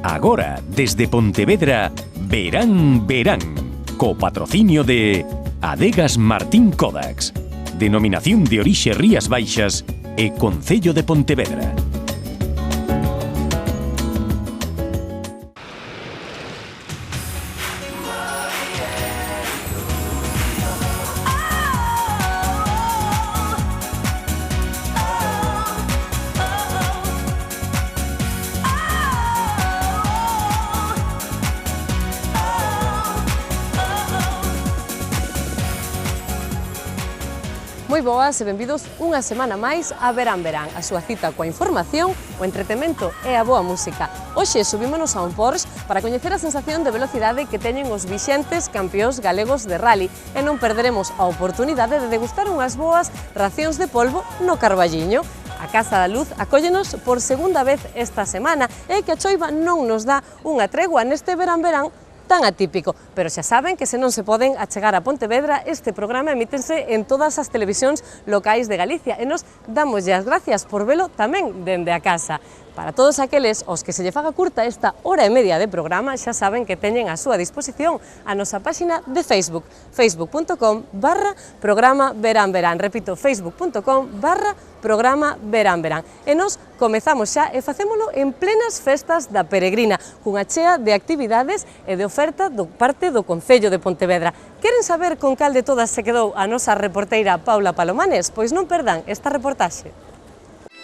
Agora, desde Pontevedra, Verán, Verán, co patrocinio de Adegas Martín Kodax, Denominación de Orixe Rías Baixas e Concello de Pontevedra. Moi boas e benvidos unha semana máis a Verán Verán, a súa cita coa información, o entretemento e a boa música. Hoxe subímonos a un Porsche para coñecer a sensación de velocidade que teñen os vixentes campións galegos de rally e non perderemos a oportunidade de degustar unhas boas racións de polvo no Carballiño. A Casa da Luz acóllenos por segunda vez esta semana e que a choiva non nos dá unha tregua neste Verán Verán tan atípico, pero xa saben que se non se poden achegar a Pontevedra, este programa emítense en todas as televisións locais de Galicia e nos damoslle as gracias por velo tamén dende a casa. Para todos aqueles aos que se lle faga curta esta hora e media de programa, xa saben que teñen a súa disposición a nosa páxina de Facebook, facebook.com/programa Verán Verán, repito, facebook.com/programa Verán Verán. E nos comezamos xa e facémolo en plenas festas da Peregrina, cunha chea de actividades e de oferta do parte do Concello de Pontevedra. Queren saber con cal de todas se quedou a nosa reporteira Paula Palomanes? Pois non perdan esta reportaxe.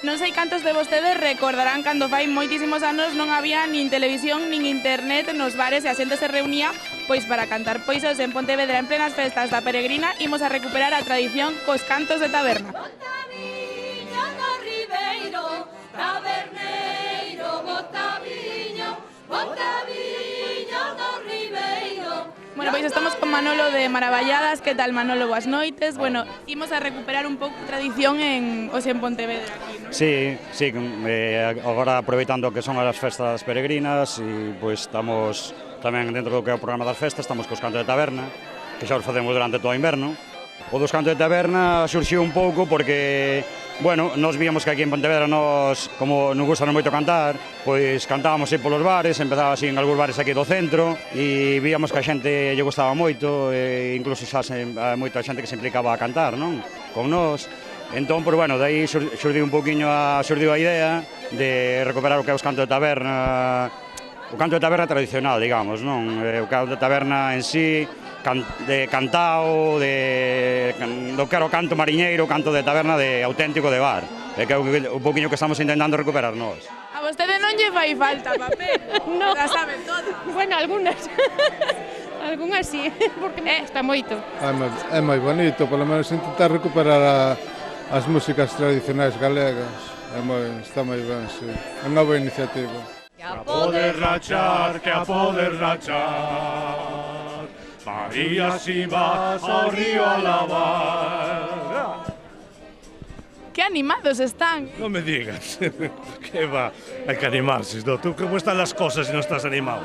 Non sei cantos de vostedes recordarán cando fai moitísimos anos non había nin televisión nin internet nos bares e a xente se reunía pois para cantar poisos en Pontevedra en plenas festas da Peregrina. Imos a recuperar a tradición cos cantos de taberna. Botaviño do Ribeiro, taberneiro, botaviño, botaviño do Ribeiro. Bueno, pois estamos con Manolo de Maraballadas. Que tal, Manolo? Boas noites. Bueno, imos a recuperar un pouco tradición en Pontevedra aquí, non? Sí, agora aproveitando que son as festas peregrinas e pois estamos tamén dentro do que é o programa das festas, estamos cos cantos de taberna, que xa os facemos durante todo o inverno. O dos cantos de taberna surxiu un pouco porque, bueno, nos víamos que aquí en Pontevedra como nos gusta moito cantar, pois cantábamos aí polos bares, empezaba así en algúns bares aquí do centro e víamos que a xente lle gustaba moito e incluso xa moita xente que se implicaba a cantar, non? Con nós. Entón, pois, bueno, dai xurdiu a idea de recuperar o que é os cantos de taberna, o canto de taberna tradicional, digamos, non? O canto de taberna en sí, de cantao, do que era o canto mariñeiro, o canto de taberna de auténtico de bar, que é o poquinho que estamos intentando recuperar nós. A vostede non lle fai falta papel, No. La saben todas. Bueno, algunhas. Algunhas sí, porque me gusta moito. É moi bonito, polo menos intentar recuperar as músicas tradicionais galegas. Está moi ben, sí. É unha boa iniciativa. Que a poder rachar, María si vas ao río a lavar. Que animados están. Non me digas, que va, hai que animarse, no? Tú como están las cosas se non estás animado?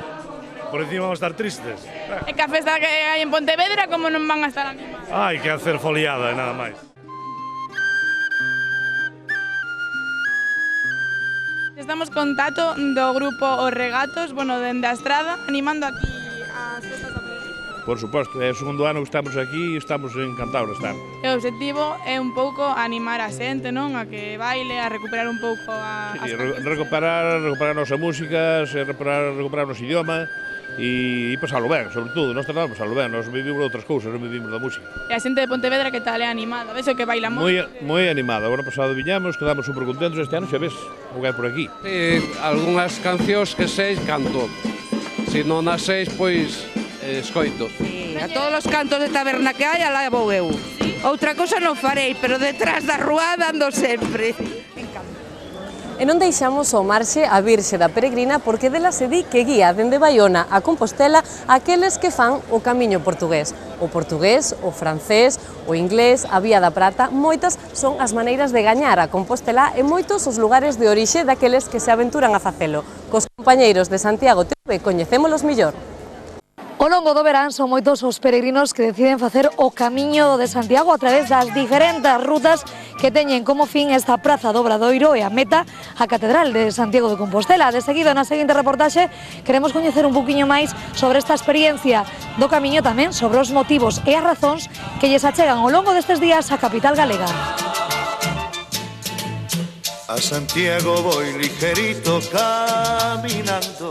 Por encima vamos a estar tristes. E que a festa que hai en Pontevedra, como non van a estar animados? Hai que hacer foliada e nada máis. Estamos con Tato do grupo Os Regatos, bueno, dende a estrada, animando aquí as festas da Peregrina. Por suposto, é o segundo ano que estamos aquí e estamos encantados de estar. E o objetivo é un pouco animar a xente, non? A que baile, a recuperar un pouco as Recuperar a nosa música, recuperar o noso idioma e pasalo ben, sobre todo. Nós tratamos pasalo ben, nós vivimos de outras cousas, non vivimos da música. E a xente de Pontevedra que tal é animada, ves o que baila moito? Moi animada, o ano pasado viñamos, quedamos super contentos, este ano xa ves o que hai por aquí. Sí, algunhas cancións que seis canto, se non as seis, pois escoito. Sí, a todos os cantos de taberna que hai, alá vou eu. Outra cosa non farei, pero detrás da rúa ando sempre. E non deixamos ao marxe a Virxe da Peregrina porque dela se di que guía dende Baiona a Compostela aqueles que fan o camiño portugués. O portugués, o francés, o inglés, a Vía da Prata, moitas son as maneiras de gañar a Compostela e moitos os lugares de orixe daqueles que se aventuran a facelo. Cos compañeiros de Santiago TV coñecémolos millor. Ao longo do verán son moitos os peregrinos que deciden facer o Camiño de Santiago a través das diferentes rutas que teñen como fin esta Praza do Obradoiro e a meta a Catedral de Santiago de Compostela. De seguido, na seguinte reportaxe, queremos coñecer un poquinho máis sobre esta experiencia do Camiño, tamén sobre os motivos e as razóns que lles achegan ao longo destes días a capital galega. A Santiago voy ligerito caminando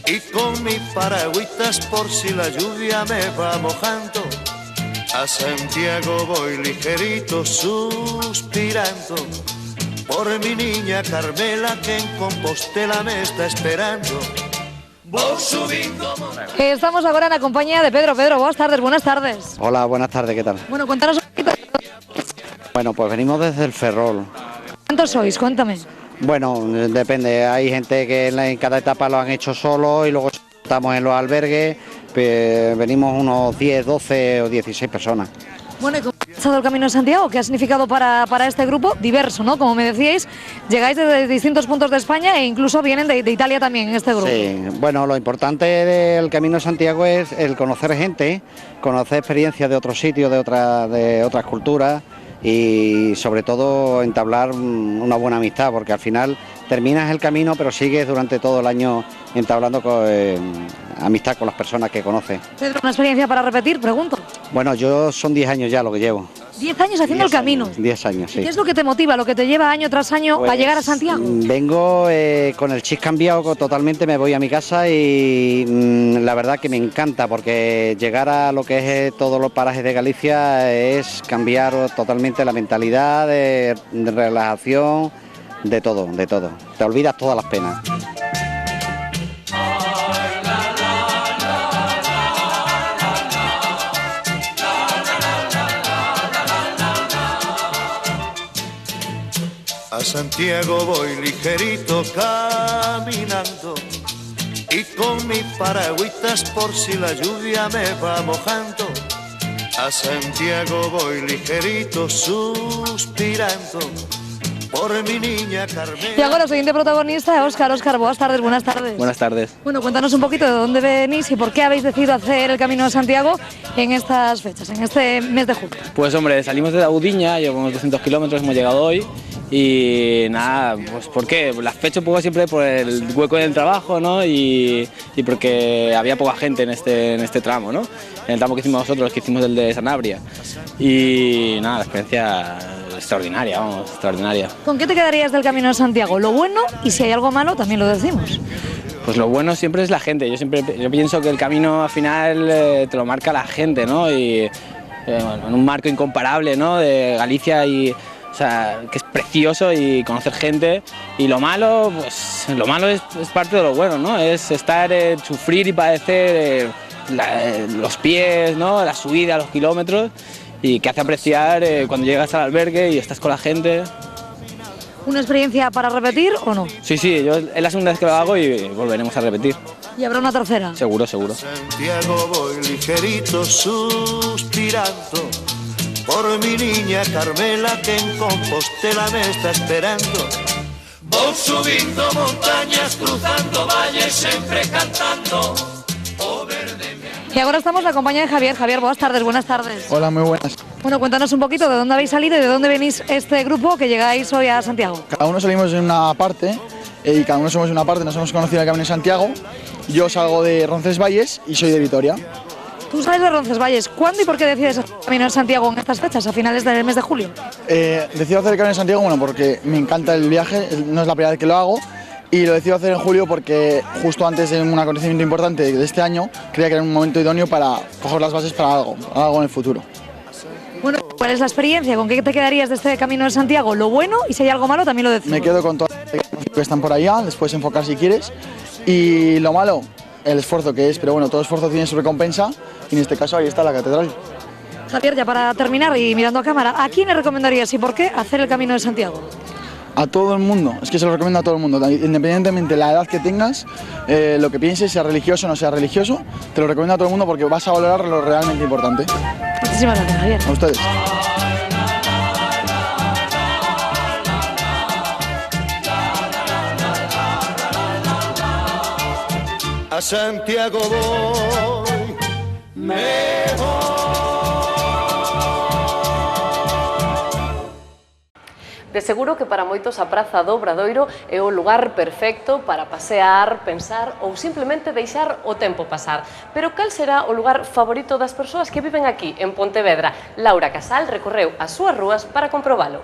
y con mi paragüitas por si la lluvia me va mojando. A Santiago voy ligerito suspirando por mi niña Carmela que en Compostela me está esperando. Voy subindo. Estamos agora na compañía de Pedro. Pedro, boas tardes, buenas tardes. Hola, buenas tardes, ¿qué tal? Bueno, cuéntanos un poquito. Bueno, pues venimos desde el Ferrol. ¿Cuántos sois? Cuéntame. Bueno, depende, hay gente que en cada etapa lo han hecho solo y luego estamos en los albergues, venimos unos 10, 12 o 16 personas. Bueno, ¿y cómo ha estado el Camino de Santiago? ¿Qué ha significado para este grupo? Diverso, ¿no? Como me decíais, llegáis desde distintos puntos de España e incluso vienen de Italia también en este grupo. Sí, bueno, lo importante del Camino de Santiago es el conocer gente, conocer experiencias de otros sitios, de otras culturas, y sobre todo entablar una buena amistad, porque al final terminas el camino pero sigues durante todo el año entablando amistad con las personas que conoces. Pedro, ¿una experiencia para repetir? Pregunto. Bueno, yo son 10 años ya lo que llevo. 10 años haciendo el camino. 10 años, sí. ¿Qué es lo que te motiva, lo que te lleva año tras año a llegar a Santiago? Vengo con el chip cambiado totalmente, me voy a mi casa y la verdad que me encanta porque llegar a lo que es todos los parajes de Galicia es cambiar totalmente la mentalidad, de relajación, de todo, de todo. Te olvidas todas las penas. A Santiago voy ligerito caminando y con mi paragüitas por si la lluvia me va mojando. A Santiago voy ligerito suspirando por mi niña Carmela. Y ahora el siguiente protagonista es Óscar. Óscar, buenas tardes, buenas tardes. Buenas tardes. Bueno, cuéntanos un poquito de dónde venís y por qué habéis decidido hacer el Camino de Santiago en estas fechas, en este mes de julio. Pues hombre, salimos de Daudiña, llevamos 200 kilómetros, hemos llegado hoy. Y nada, pues ¿por qué? Las fecho un poco siempre por el hueco del trabajo, ¿no? Y porque había poca gente en este tramo, ¿no? En el tramo que hicimos nosotros, que hicimos el de Sanabria. Y nada, la experiencia extraordinaria, vamos, extraordinaria. ¿Con qué te quedarías del Camino de Santiago? Lo bueno, y si hay algo malo también lo decimos. Pues lo bueno siempre es la gente. Yo pienso que el camino al final te lo marca la gente, ¿no? Y en un marco incomparable, ¿no? De Galicia y... O sea, que es precioso y conocer gente, y lo malo, pues lo malo es parte de lo bueno, ¿no? Es estar, sufrir y padecer los pies, ¿no? La subida, los kilómetros, y que hace apreciar cuando llegas al albergue y estás con la gente. ¿Una experiencia para repetir o no? Sí, es la segunda vez que lo hago y volveremos a repetir. ¿Y habrá una tercera? Seguro, seguro. Santiago voy ligerito suspirando por mi niña Carmela que en Compostela me está esperando. Voy subiendo montañas, cruzando valles, siempre cantando. Y ahora estamos en la compañía de Javier. Javier, buenas tardes, buenas tardes. Hola, muy buenas. Bueno, cuéntanos un poquito de dónde habéis salido y de dónde venís este grupo que llegáis hoy a Santiago. Cada uno salimos de una parte y cada uno somos de una parte, nos hemos conocido en el Camino de Santiago. Yo salgo de Roncesvalles y soy de Vitoria. Tú sales de Roncesvalles. ¿Cuándo y por qué decides hacer el Camino de Santiago en estas fechas, a finales del mes de julio? Decido hacer el Camino de Santiago, bueno, porque me encanta el viaje, no es la primera vez que lo hago, y lo decido hacer en julio porque justo antes de un acontecimiento importante de este año, creía que era un momento idóneo para coger las bases para algo en el futuro. Bueno, ¿cuál es la experiencia? ¿Con qué te quedarías de este Camino de Santiago? Lo bueno, y si hay algo malo también lo decimos. Me quedo con todas las que están por allá, les puedes enfocar si quieres, y lo malo, el esfuerzo que es, pero bueno, todo esfuerzo tiene su recompensa y en este caso ahí está la catedral. Javier, ya para terminar y mirando a cámara, ¿a quién le recomendarías y por qué hacer el Camino de Santiago? A todo el mundo, es que se lo recomiendo a todo el mundo, independientemente de la edad que tengas, lo que pienses, sea religioso o no sea religioso, te lo recomiendo a todo el mundo porque vas a valorar lo realmente importante. Muchísimas gracias, Javier. A ustedes. A Santiago voy me De seguro que para moitos a Praza do Obradoiro é o lugar perfecto para pasear, pensar ou simplemente deixar o tempo pasar. Pero cal será o lugar favorito das persoas que viven aquí, en Pontevedra? Laura Casal recorreu as súas rúas para comprobalo.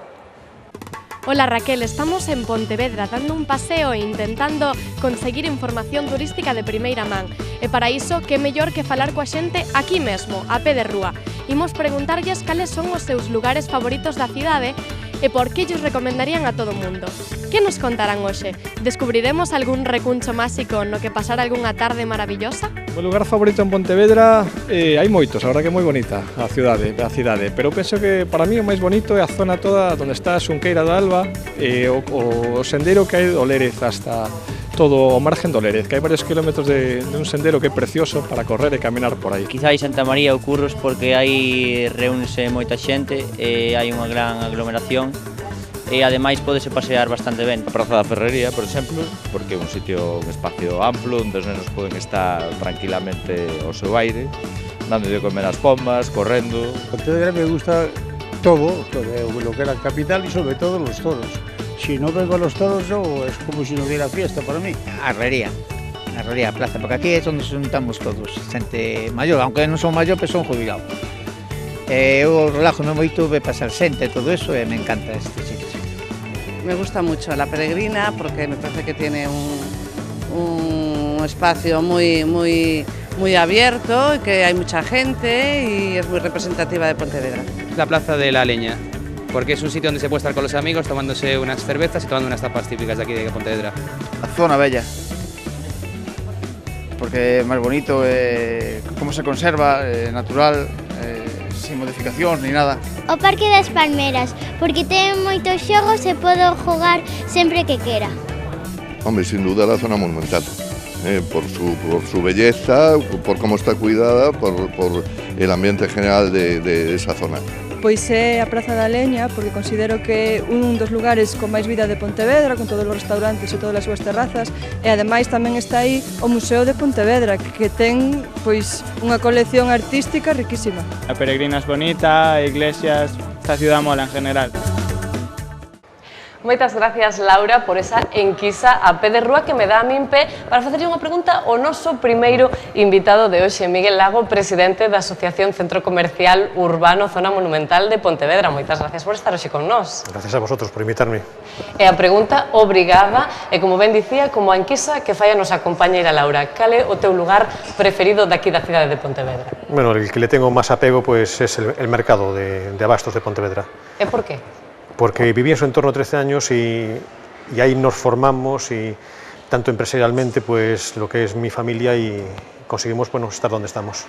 Hola Raquel, estamos en Pontevedra dando un paseo e intentando conseguir información turística de primeira man. E para iso, que mellor que falar coa xente aquí mesmo, a pé de rúa. Imos preguntarlles cales son os seus lugares favoritos da cidade e por que lles recomendarían a todo o mundo. Que nos contarán hoxe? Descubriremos algún recuncho máxico no que pasar algunha tarde maravillosa? O meu lugar favorito en Pontevedra hai moitos, a verdade que é moi bonita a cidade, pero penso que para mí o máis bonito é a zona toda onde está a Xunqueira da Alba e o sendeiro que hai do Lérez hasta todo o margen do Lérez, que hai varios kilómetros de un sendero que é precioso para correr e caminar por aí. Quizá hai Santa María ou Curros porque aí reúnese moita xente e hai unha gran aglomeración e ademais podese pasear bastante ben. A Praza da Ferrería, por exemplo, porque é un sitio, un espacio amplo onde os nenos poden estar tranquilamente ao seu aire, dando de comer as pombas, correndo. Pontevedra me gusta todo lo que era la capital y sobre todo los toros. Si no vengo a los toros, es como si no hubiera fiesta para mí. Arrería, plaza, porque aquí es donde nos juntamos todos, xente maior, aunque non son maior, pero son jubilados. Eu relájome moito de pasar xente e todo eso e me encanta este sitio. Me gusta mucho la Peregrina porque me parece que tiene un espacio muy abierto, que hay mucha gente y es muy representativa de Pontevedra. La Plaza de la Leña, porque es un sitio donde se puede estar con los amigos tomándose unas cervezas y tomando unas tapas típicas de aquí de Pontevedra. La zona bella, porque es más bonito, cómo se conserva, natural, sin modificación ni nada. O Parque das Palmeras, porque ten moitos xogos e podo jogar sempre que quera. Hombre, sin duda la zona monumental, por su belleza, por cómo está cuidada, por el ambiente general de esa zona. Pois é a Praza da Leña, porque considero que é un dos lugares con máis vida de Pontevedra, con todos os restaurantes e todas as súas terrazas, e ademais tamén está aí o Museo de Pontevedra, que ten pois unha colección artística riquísima. A Peregrina es bonita, iglesias, esta ciudad mola en general. Moitas gracias, Laura, por esa enquisa a pé de rúa que me dá a min pé para facerlle unha pregunta ao noso primeiro invitado de hoxe, Miguel Lago, presidente da Asociación Centro Comercial Urbano Zona Monumental de Pontevedra. Moitas gracias por estar hoxe con nós. Gracias a vosotros por invitarme. E a pregunta obrigada, e como ben dicía, como a enquisa que fai a nosa compañeira Laura, cal é o teu lugar preferido daqui da cidade de Pontevedra? Bueno, el que le tengo más apego pues es el mercado de abastos de Pontevedra. E por qué? Porque viví en su entorno 13 años y ahí nos formamos y tanto empresarialmente pues lo que es mi familia y conseguimos estar donde estamos.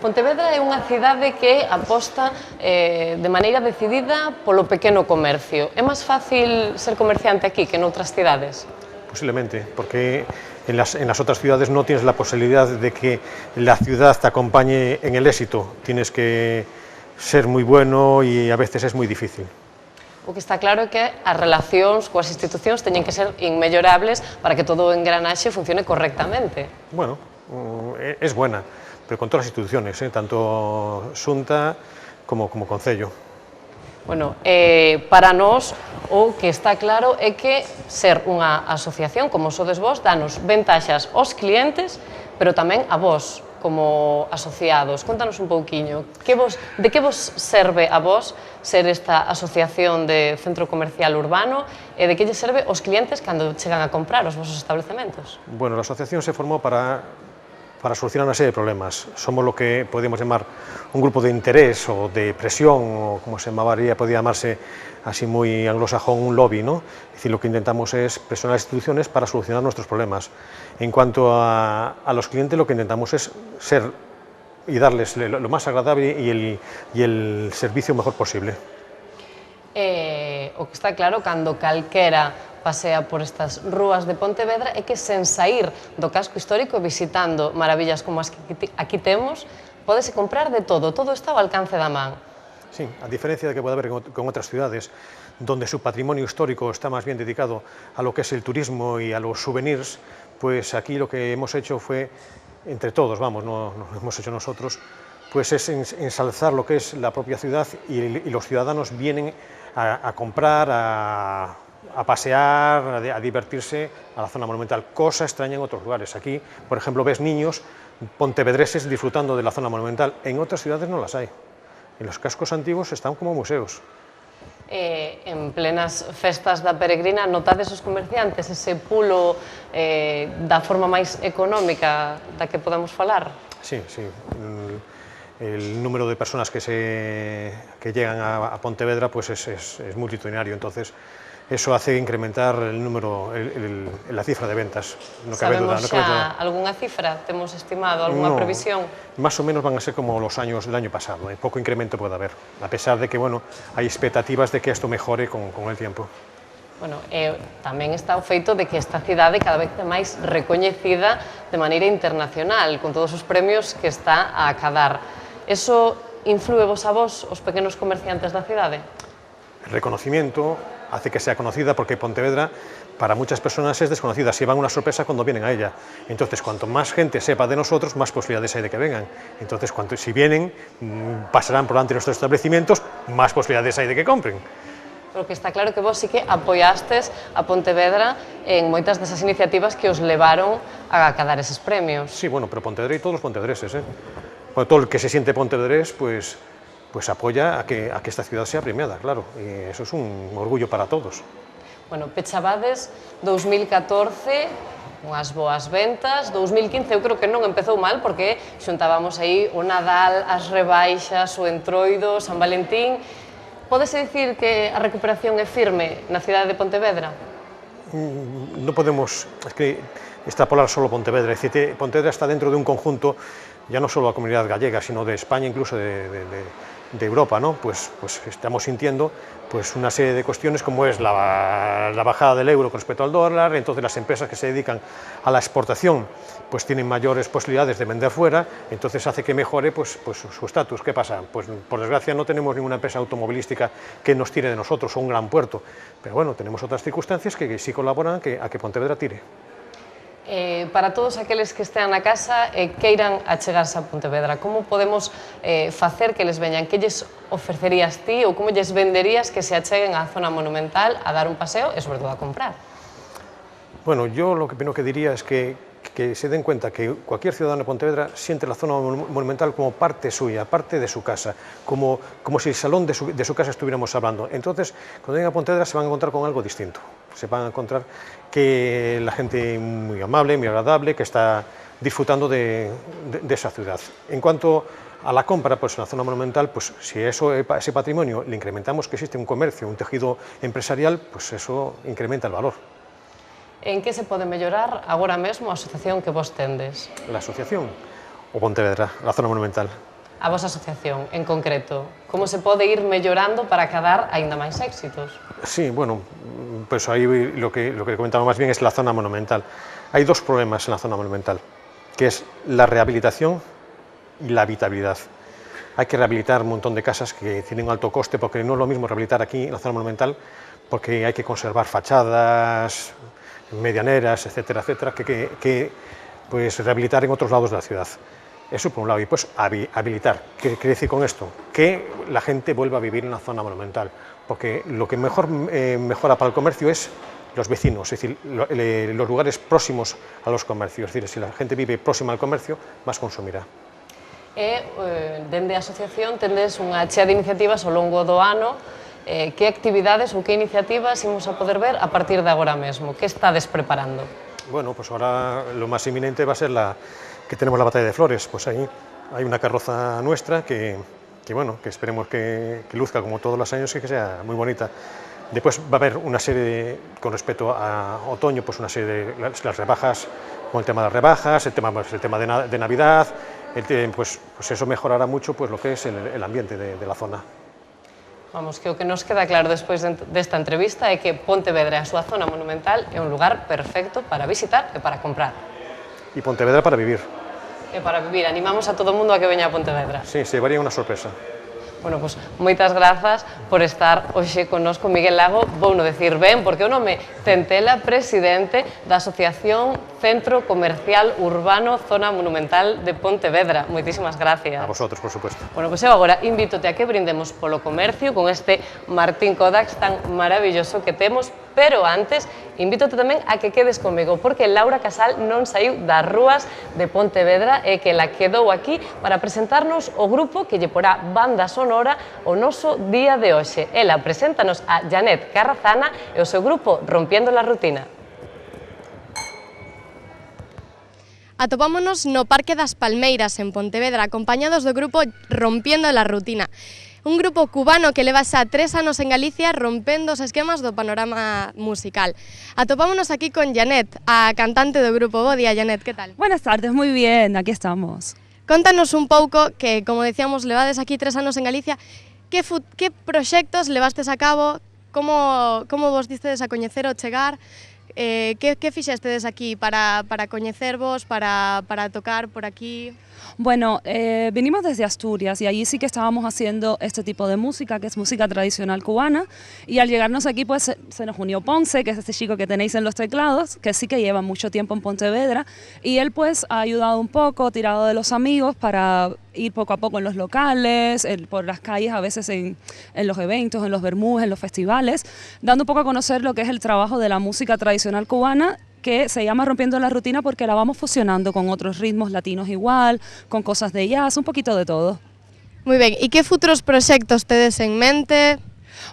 Pontevedra é unha cidade que aposta de maneira decidida polo pequeno comercio. É máis fácil ser comerciante aquí que noutras cidades? Posiblemente, porque en las otras ciudades no tienes la posibilidad de que la ciudad te acompañe en el éxito. Tienes que ser muy bueno y a veces es muy difícil. O que está claro é que as relacións coas institucións teñen que ser inmellorables para que todo o engranaxe funcione correctamente. Bueno, es buena, pero con todas las instituciones, tanto Xunta como Concello. Bueno, para nós o que está claro é que ser unha asociación como sodes vos danos ventaxas aos clientes, pero tamén a vos como asociados. Contanos un pouquiño, de que vos serve a vos ser esta asociación de centro comercial urbano e de que lle serve aos clientes cando chegan a comprar os vosos establecementos? Bueno, la asociación se formó para solucionar una serie de problemas. Somos lo que podemos llamar un grupo de interés o de presión, o como se llamaría, podría llamarse así muy anglosajón, un lobby, ¿no? Es decir, lo que intentamos es presionar a las instituciones para solucionar nuestros problemas. En cuanto a los clientes, lo que intentamos es ser y darles lo más agradable y el servicio mejor posible. O que está claro, cando calquera pasea por estas rúas de Pontevedra é que sen sair do casco histórico visitando maravillas como as que aquí temos, pódese comprar de todo, todo está ao alcance da man. Sí, a diferencia de que puede haber con otras ciudades, donde su patrimonio histórico está más bien dedicado a lo que es el turismo y a los souvenirs, pues aquí lo que hemos hecho fue entre todos, vamos, no lo hemos hecho nosotros, pues es ensalzar lo que es la propia ciudad y los ciudadanos vienen a comprar, a pasear, a divertirse a la zona monumental, cosa extraña en otros lugares. Aquí, por ejemplo, ves niños pontevedreses disfrutando de la zona monumental, en otras ciudades no las hay. En los cascos antiguos están como museos. En plenas festas da peregrina, notades os comerciantes ese pulo da forma máis económica da que podamos falar? Sí, sí. El número de personas que llegan a Pontevedra pues es multitudinario, entonces eso hace incrementar el número, la cifra de ventas. No cabe duda, Sabemos xa algunha cifra? Temos estimado algunha previsión? Más o menos van a ser como los años del año pasado, poco incremento puede haber, a pesar de que bueno, hay expectativas de que esto mejore con el tiempo. Bueno, tamén está o feito de que esta cidade cada vez é máis recoñecida de maneira internacional, con todos os premios que está a acadar. Eso inflúe vos a vos, os pequenos comerciantes da cidade? El reconocimiento hace que sea conocida porque Pontevedra para muchas personas es desconocida, se llevan una sorpresa cuando vienen a ella. Entonces, cuanto más gente sepa de nosotros, más posibilidades hay de que vengan. Entonces, si vienen, pasarán por delante de nuestros establecimientos, más posibilidades hay de que compren. Porque está claro que vos sí que apoyastes a Pontevedra en moitas desas iniciativas que os levaron a acadar eses premios. Sí, bueno, pero Pontevedra y todos los pontevedreses, Bueno, todo el que se siente pontevedrés, pues apoya a que esta ciudad sea premiada, claro, y eso es un orgullo para todos. Bueno, pechabades 2014, unhas boas ventas, 2015 eu creo que non empezou mal, porque xuntábamos aí o Nadal, as rebaixas, o Entroido, San Valentín. Pódese dicir que a recuperación é firme na cidade de Pontevedra? No podemos extrapolar solo Pontevedra, es decir, Pontevedra está dentro de un conjunto, ya no solo la comunidad gallega, sino de España, incluso de Europa, ¿no? Pues estamos sintiendo pues una serie de cuestiones como es la bajada del euro con respecto al dólar, entonces las empresas que se dedican a la exportación pues tienen mayores posibilidades de vender fuera, entonces hace que mejore pues su estatus. ¿Qué pasa? Pues por desgracia no tenemos ninguna empresa automovilística que nos tire de nosotros o un gran puerto, pero bueno, tenemos otras circunstancias que sí colaboran a que Pontevedra tire. Para todos aqueles que estean na casa e queiran achegarse a Pontevedra, como podemos facer que les veñan? Que lles ofrecerías ti ou como lles venderías que se acheguen á zona monumental a dar un paseo e sobre todo a comprar? Bueno, yo lo que diría es que se den cuenta que cualquier ciudadano de Pontevedra siente la zona monumental como parte suya, parte de su casa, como si el salón de su casa estuviéramos hablando. Entonces, cuando lleguen a Pontevedra se van a encontrar con algo distinto. Se van a encontrar que la gente muy amable, muy agradable, que está disfrutando de esa ciudad. En cuanto a la compra, pues en la zona monumental, pues si ese patrimonio le incrementamos que existe un comercio, un tejido empresarial, pues eso incrementa el valor. En que se pode mellorar agora mesmo a asociación que vos tendes? La asociación o Pontevedra, la zona monumental? A vosa asociación, en concreto. Como se pode ir mellorando para acadar aínda máis éxitos? Sí, bueno, pues ahí lo que comentaba más bien es la zona monumental. Hay dos problemas en la zona monumental, que es la rehabilitación y la habitabilidad. Hay que rehabilitar un montón de casas que tienen un alto coste, porque no es lo mismo rehabilitar aquí en la zona monumental, porque hay que conservar fachadas, medianeras, etcétera, etcétera, que pues rehabilitar en otros lados de la ciudad. Eso por un lado. Y pues habilitar. ¿Qué quiere decir con esto? Que la gente vuelva a vivir en la zona monumental, porque lo que mejor mejora para el comercio es los vecinos, es decir, los lugares próximos a los comercios. Es decir, si la gente vive próxima al comercio, más consumirá. Dende a asociación tendes unha chea de iniciativas ao longo do ano. Que actividades ou que iniciativas imos a poder ver a partir de agora mesmo? Que estades preparando? Bueno, pues ahora lo más inminente va a ser que tenemos la batalla de flores. Pues ahí hay una carroza nuestra que esperemos que luzca como todos los años y que sea muy bonita. Después va a haber una serie, con respecto a otoño, pues una serie de las rebajas, con el tema de las rebajas, el tema de Navidad, pues eso mejorará mucho pues lo que es el ambiente de la zona. Vamos, que o que nos queda claro despois desta entrevista é que Pontevedra e a súa zona monumental é un lugar perfecto para visitar e para comprar. Y Pontevedra para vivir. E para vivir, animamos a todo o mundo a que veña a Pontevedra. Sí, se llevaría una sorpresa. Bueno, pois moitas grazas por estar hoxe connosco, Miguel Lago. Vouno decir ben, porque o nome Tentela, presidente da Asociación Centro Comercial Urbano Zona Monumental de Pontevedra. Moitísimas gracias. A vosotros, por supuesto. Bueno, pois eu agora invítote a que brindemos polo comercio con este Martín Kodax tan maravilloso que temos, pero antes invítote tamén a que quedes comigo, porque Laura Casal non saiu das rúas de Pontevedra e que la quedou aquí para presentarnos o grupo que lle porá banda sonora o noso día de hoxe. Ela preséntanos a Janet Carrazana e o seu grupo Rompiendo la Rutina. Atopámonos no Parque das Palmeiras en Pontevedra, acompañados do grupo Rompiendo la Rutina. Un grupo cubano que leva xa 3 anos en Galicia rompendo os esquemas do panorama musical. Atopámonos aquí con Janet, a cantante do grupo. Bo día, Janet, que tal? Buenas tardes, muy bien, aquí estamos. Contanos un pouco, que como decíamos, levades aquí 3 anos en Galicia, que proxectos levastes a cabo, como vos distedes a coñecer ao chegar, que fixestedes aquí para coñecervos, para tocar por aquí? Bueno, venimos desde Asturias y allí sí que estábamos haciendo este tipo de música, que es música tradicional cubana, y al llegarnos aquí pues se nos unió Ponce, que es este chico que tenéis en los teclados, que sí que lleva mucho tiempo en Pontevedra, y él pues ha ayudado un poco, tirado de los amigos para ir poco a poco en los locales, por las calles, a veces en los eventos, en los vermús, en los festivales, dando un poco a conocer lo que es el trabajo de la música tradicional cubana, que se llama Rompiendo la Rutina porque la vamos fusionando con otros ritmos latinos igual, con cosas de jazz, un poquito de todo. Muy bien, ¿y qué futuros proyectos tedes en mente?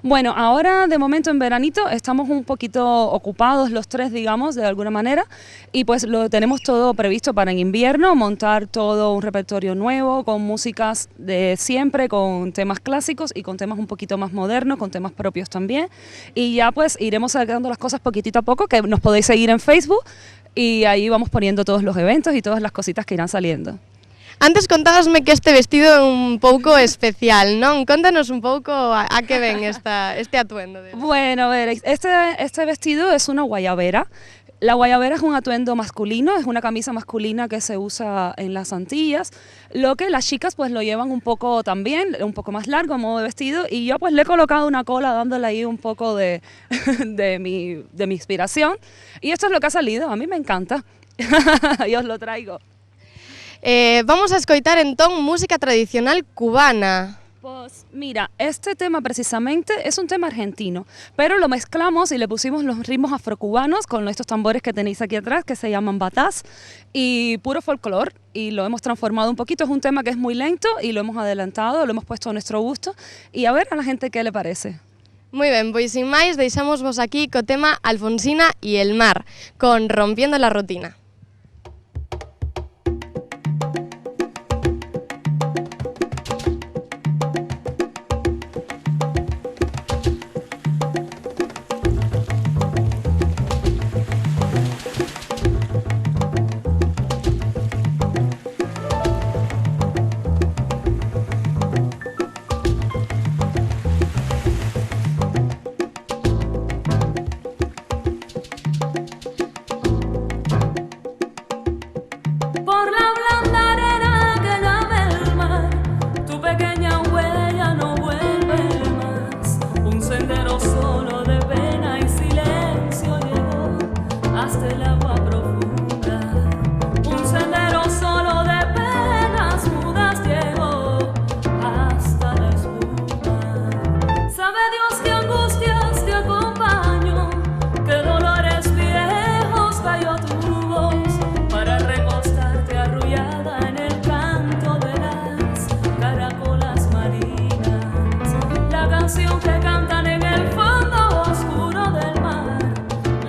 Bueno, ahora de momento en veranito estamos un poquito ocupados los tres, digamos, de alguna manera, y pues lo tenemos todo previsto para en invierno, montar todo un repertorio nuevo, con músicas de siempre, con temas clásicos y con temas un poquito más modernos, con temas propios también, y ya pues iremos sacando las cosas poquitito a poco, que nos podéis seguir en Facebook, y ahí vamos poniendo todos los eventos y todas las cositas que irán saliendo. Antes contábasme que este vestido é un pouco especial, non? Contanos un pouco a que ven este atuendo. Bueno, a ver, este vestido es una guayabera. La guayabera es un atuendo masculino, es una camisa masculina que se usa en las Antillas, lo que las chicas pues lo llevan un poco también, un poco más largo a modo de vestido, y yo pues le he colocado una cola dándole ahí un poco de mi inspiración, y esto es lo que ha salido, a mí me encanta, y os lo traigo. Vamos a escoitar entón música tradicional cubana. Pues mira, este tema precisamente es un tema argentino, pero lo mezclamos y le pusimos los ritmos afrocubanos con estos tambores que tenéis aquí atrás, que se llaman batás, y puro folclore, y lo hemos transformado un poquito. Es un tema que es muy lento y lo hemos adelantado, lo hemos puesto a nuestro gusto, y a ver a la gente qué le parece. Muy ben, pois sin máis, deixamos vos aquí co tema Alfonsina y el mar, con Rompiendo la Rutina.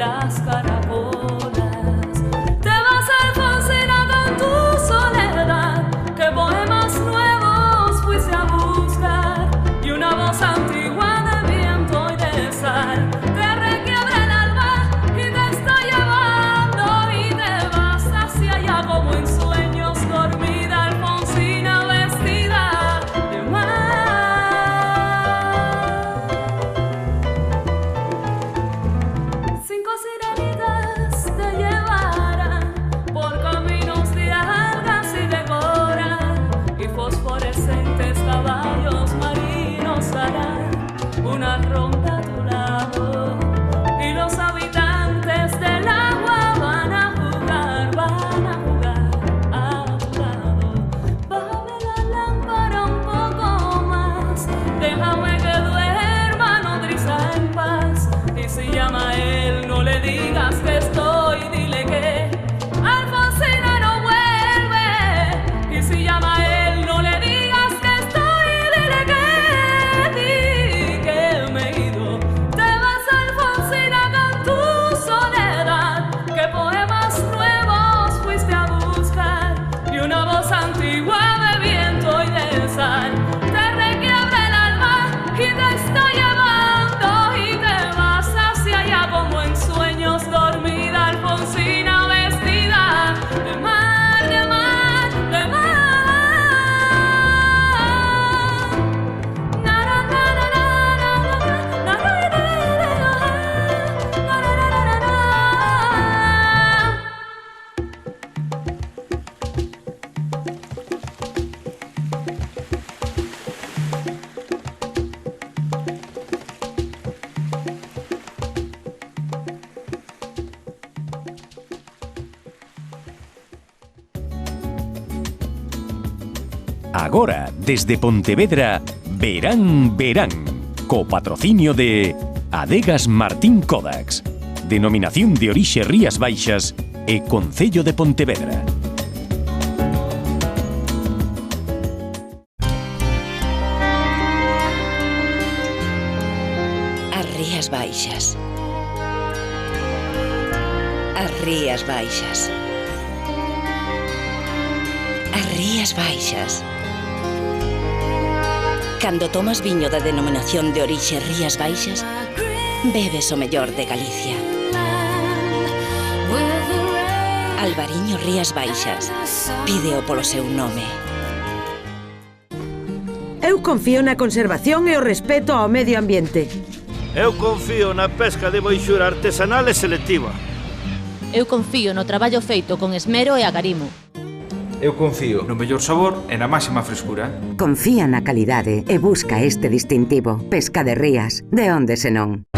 Las caracolas. Agora, desde Pontevedra, Verán, co patrocinio de Adegas Martín Kodax, Denominación de Orixe Rías Baixas e Concello de Pontevedra. As Rías Baixas. As Rías Baixas. As Rías Baixas. Cando tomas viño da denominación de orixe Rías Baixas, bebes o mellor de Galicia. Albariño Rías Baixas. Pídeo polo seu nome. Eu confío na conservación e o respeto ao medio ambiente. Eu confío na pesca de boixura artesanal e selectiva. Eu confío no traballo feito con esmero e agarimo. Eu confío no mellor sabor e na máxima frescura. Confía na calidade e busca este distintivo. Pesca de Rías, de onde senón.